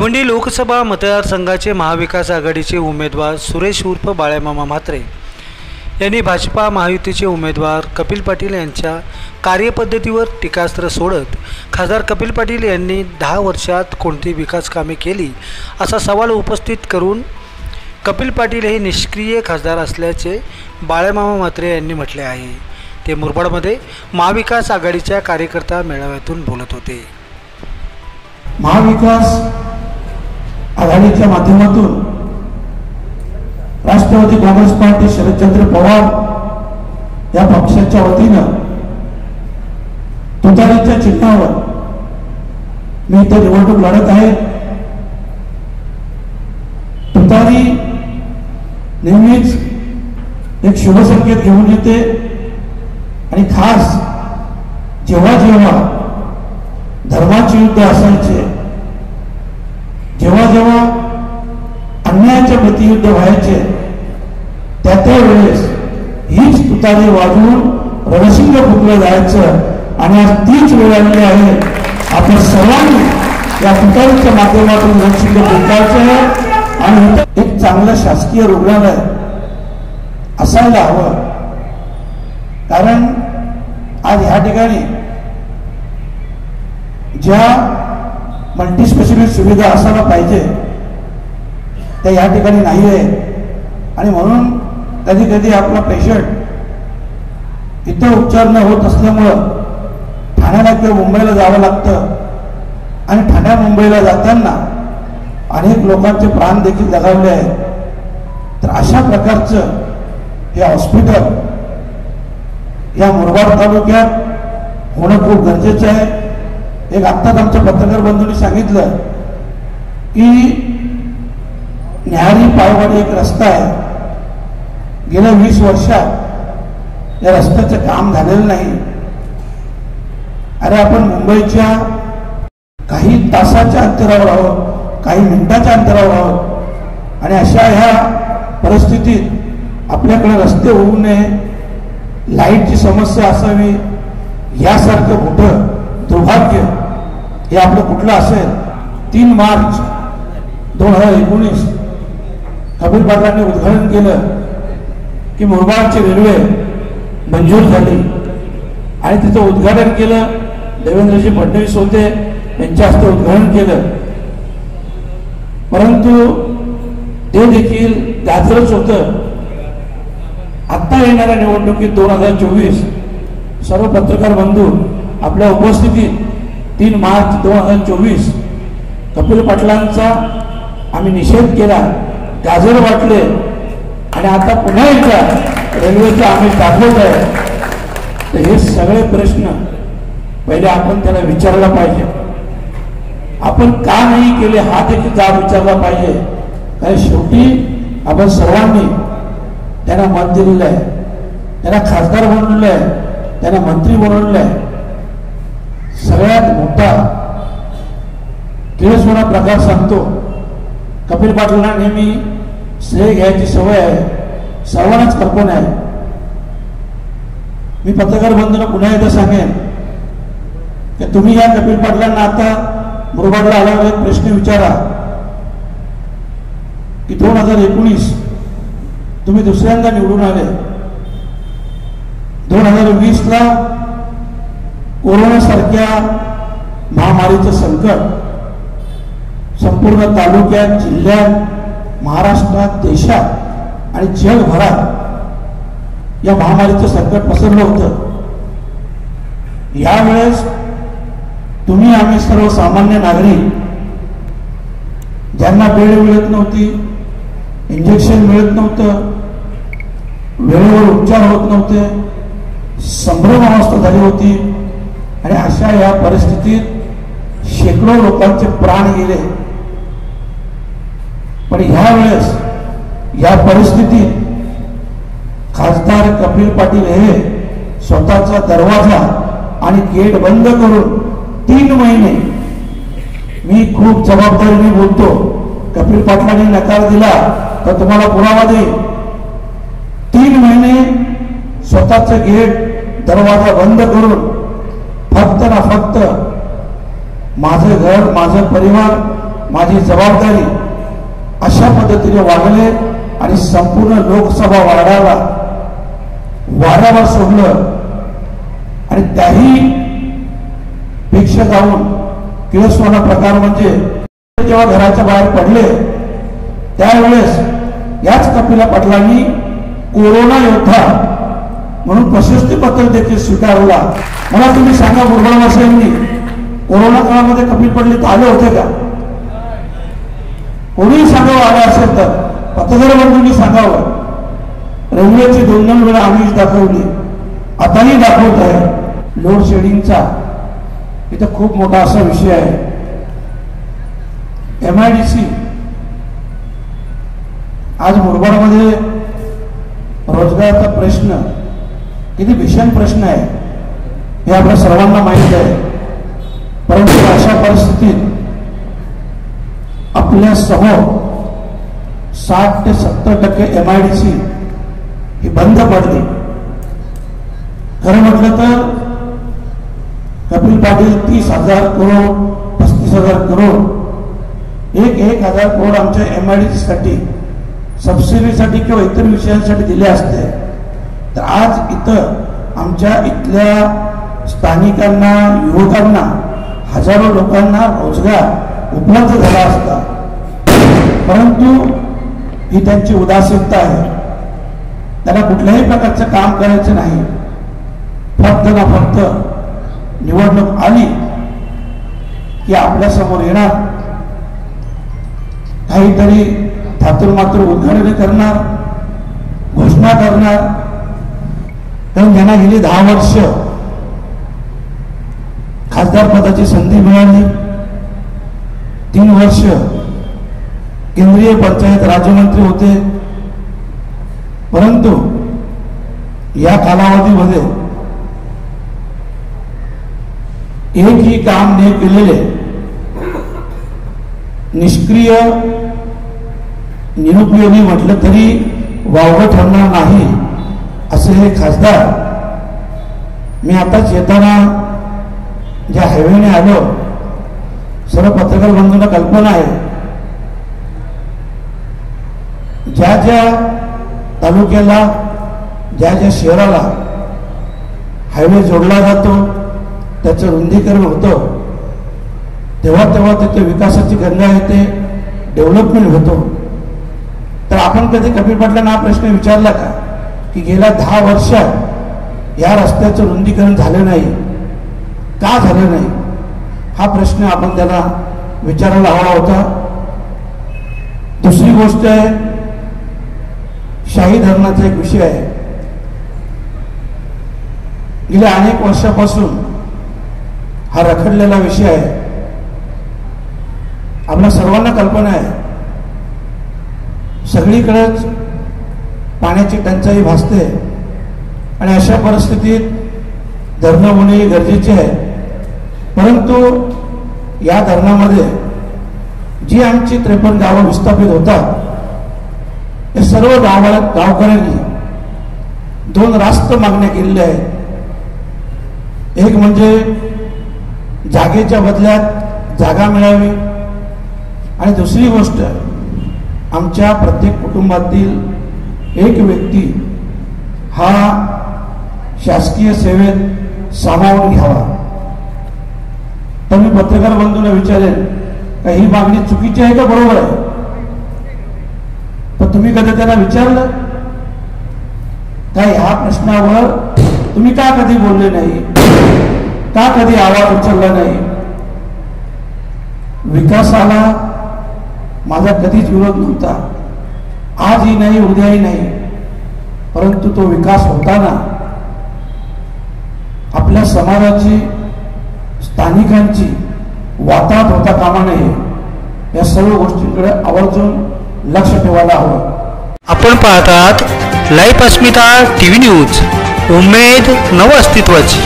भिवंडी लोकसभा मतदारसंघाचे महाविकास आघाडीचे उमेदवार सुरेश उर्फ बाळेमामा म्हात्रे यांनी भाजपा महायुतीचे उमेदवार कपिल पाटील यांच्या कार्यपद्धतीवर टीकास्त्र सोडत खासदार कपिल पाटील यांनी 10 वर्षात कोणती विकास कामे केली असा सवाल उपस्थित करून कपिल पाटील हे निष्क्रिय खासदार असल्याचे बाळेमामा म्हात्रे यांनी म्हटले आहे। ते मुरबाडमध्ये महाविकास आघाडीच्या कार्यकर्ता मेळाव्यातून बोलत होते। महाविकास आघाडीच्या माध्यमातून राष्ट्रवादी काँग्रेस पार्टी शरदचंद्र पवार या पक्षाच्या वतीनं तुतारीच्या चिन्हावर मी इथे निवडणूक लढत आहे। तुतारी नेहमीच एक शुभ संकेत घेऊन येते आणि खास जेव्हा जेव्हा धर्माचे युद्ध असायचे, जेव्हा जेव्हा अन्यायाचे प्रतियुद्ध व्हायचे, त्या वेळेस हीच तुतारी वाजवून रणशिंग फुंकलं जायचं आणि आज तीच वेळ आलेली आहे। आपण सर्वांनी या तुतारीच्या माध्यमातून रणशिंग फुंकायचं आहे आणि एक चांगलं शासकीय रुग्णालय असायला हवं। कारण आज ह्या ठिकाणी ज्या मल्टीस्पेशालिटी सुविधा असायला पाहिजे त्या या ठिकाणी नाही आहे आणि म्हणून कधी कधी आपला पेशंट इथं उपचार न होत असल्यामुळं ठाण्याला किंवा मुंबईला जावं लागतं आणि ठाण्या मुंबईला जाताना अनेक लोकांचे प्राण देखील गमावले आहेत। तर अशा प्रकारचं हे हॉस्पिटल या मुरबाड तालुक्यात होणं खूप गरजेचं आहे। एक आत्ताच आमच्या पत्रकार बंधूंनी सांगितलं की न्याहारी पायवाडी एक रस्ता आहे, गेल्या 20 वर्षात या रस्त्याचं काम झालेलं नाही। अरे आपण मुंबईच्या काही तासाच्या अंतरावर आहोत, काही मिनिटाच्या अंतरावर आहोत आणि अशा ह्या परिस्थितीत आपल्याकडे रस्ते होऊ नये, लाईटची समस्या असावी, यासारखं मोठं दुर्भाग्य हे आपलं कुठलं असेल। 3 मार्च 2019 कपिल पाटलांनी उद्घाटन केलं की मुरबाडची रेल्वे मंजूर झाली आणि तिचं उद्घाटन केलं, देवेंद्रजी फडणवीस होते, यांच्या हस्ते उद्घाटन केलं। परंतु ते देखील गाजरच होतं। आता येणाऱ्या निवडणुकीत 2024 सर्व पत्रकार बंधू आपल्या उपस्थितीत 3 मार्च 2024 कपिल पाटलांचा आम्ही निषेध केला, गाजर वाटले आणि आता पुन्हा एकदा रेल्वेचा आम्ही दाखवत आहे। तर हे सगळे प्रश्न पहिले आपण त्याला विचारला पाहिजे। आपण का नाही केले हा देखील जाब विचारला पाहिजे। कारण शेवटी आपण सर्वांनी त्यांना मत दिलेलं आहे, त्यांना खासदार बनवलेलं आहे, त्यांना मंत्री बनवलेलं आहे। सगळ्यात मोठा किळसवाणा प्रकार सांगतो, कपिल पाटलांना नेहमी श्रेय घ्यायची सवय आहे, सर्वांनाच कल्पना आहे। मी पत्रकार बंधूंना पुन्हा एकदा सांगेन की तुम्ही या कपिल पाटलांना आता मुरबाडला आल्यावर एक प्रश्न विचारा की 2019 तुम्ही दुसऱ्यांदा निवडून आले, 2020ला कोरोनासारख्या महामारीचं संकट संपूर्ण तालुक्यात, जिल्ह्यात, महाराष्ट्रात, देशात आणि जगभरात या महामारीचं संकट पसरलं होतं। यावेळेस तुम्ही आम्ही सर्वसामान्य नागरिक ज्यांना बेड मिळत नव्हती, इंजेक्शन मिळत नव्हतं, वेळेवर उपचार होत नव्हते, संभ्रम अवस्था झाली होती आणि अशा या परिस्थितीत शेकडो लोकांचे प्राण गेले। पण ह्यावेळेस या परिस्थितीत खासदार कपिल पाटील हे स्वतःचा दरवाजा आणि गेट बंद करून 3 महिने, मी खूप जबाबदारीने बोलतो, कपिल पाटलांनी नकार दिला तर तुम्हाला पुरावा देईल, 3 महिने स्वतःचं गेट दरवाजा बंद करून फक्त ना फक्त माझं घर, माझा परिवार, माझी जबाबदारी अशा पद्धतीने वागले आणि संपूर्ण लोकसभा वाड्यावर सोडलं आणि त्याही पेक्षा जाऊन किळसवाना प्रकार म्हणजे जेव्हा घराच्या बाहेर पडले त्यावेळेस याच कपिला पाटलांनी कोरोना योद्धा म्हणून प्रशस्ती पत्र देखील स्वीकारला. मला तुम्ही सांगा मुरबाडवासियांनी, कोरोना काळामध्ये कपिल पाटील आले होते का? कोणीही सांगावं आलं असेल तर पत्रकार बंधूंनी सांगावं. रेल्वेची 2-2 वेळा आम्ही दाखवली, आताही दाखवत आहे. लोड शेडिंगचा इथं खूप मोठा असा विषय आहे. MIDC आज मुरबाडमध्ये रोजगाराचा प्रश्न किती भीषण प्रश्न आहे हे आपल्या सर्वांना माहीत आहे. परंतु अशा परिस्थितीत आपल्या समोर 60 ते 70% MIDC ही बंद पडली. खरं म्हटलं तर कपिल पाटील 30,000 करोड 35,000 करोड 1,000 करोड आमच्या MIDC साठी सबसिडीसाठी किंवा इतर विषयांसाठी दिले असते तर आज इथं आमच्या इथल्या स्थानिकांना, युवकांना, हजारो लोकांना रोजगार उपलब्ध झाला असता. परंतु ही त्यांची उदासीनता आहे. त्यांना कुठल्याही प्रकारचं काम करायचं नाही. फक्त ना फक्त निवडणूक आली की आपल्या समोर येणार, काहीतरी थातूर मातूर उद्घाटन करणार, घोषणा करणार. कारण त्यांना गेली 10 वर्ष खासदार पदाची संधी मिळाली, 3 वर्ष केंद्रीय पंचायत राज्यमंत्री होते. परंतु या कालावधीमध्ये एकही काम न केलेले, निष्क्रिय, निरुपयोगी म्हटलं तरी वावगं ठरणार नाही असे हे खासदार. मी आताच येताना ज्या हायवेने आलो, सर्व पत्रकार बंधूंना कल्पना आहे, ज्या ज्या तालुक्याला, ज्या ज्या शहराला हायवे जोडला जातो त्याचं रुंदीकरण होतं, तेव्हा तेव्हा तिथे विकासाची गंगा येते, डेव्हलपमेंट होतो. तर आपण कधी कपिल पाटलांना हा प्रश्न विचारला का की गेल्या 10 वर्षात या रस्त्याचं रुंदीकरण झालं नाही, का झालं नाही? हा प्रश्न आपण त्याला विचारायला हवा होता. दुसरी गोष्ट आहे, शाही धरणाचा एक विषय आहे. गेल्या अनेक वर्षापासून हा रखडलेला विषय आहे. आपल्या सर्वांना कल्पना आहे, सगळीकडेच पाण्याची टंचाई भासते आणि अशा परिस्थितीत धरणं होणे गरजेचे आहे. परंतु या धरणामध्ये जी आमची 53 गावं विस्थापित होतात, या सर्व गावकऱ्यांनी 2 रास्त मागण्या केलेल्या आहेत. एक म्हणजे जागेच्या बदल्यात जागा मिळावी आणि दुसरी गोष्ट आमच्या प्रत्येक कुटुंबातील एक व्यक्ती हा शासकीय सेवेत सामावून घ्यावा. तर मी पत्रकार बंधूंना विचारेन का ही मागणी चुकीची आहे का बरोबर आहे? पण तुम्ही कधी त्यांना विचारलं का ह्या प्रश्नावर तुम्ही का कधी बोलले नाही, का कधी आवाज उचलला नाही? विकासाला माझा कधीच विरोध नव्हता, आजही नाही, उद्याही नाही. परंतु तो विकास होताना आपल्या समाजाची, स्थानिकांची वाताहत होता कामा नये. या सर्व गोष्टींकडे आवर्जून लक्ष ठेवायला हवं. आपण पाहतात लाईव्ह अस्मिता TV न्यूज, उमेद नव अस्तित्वाची.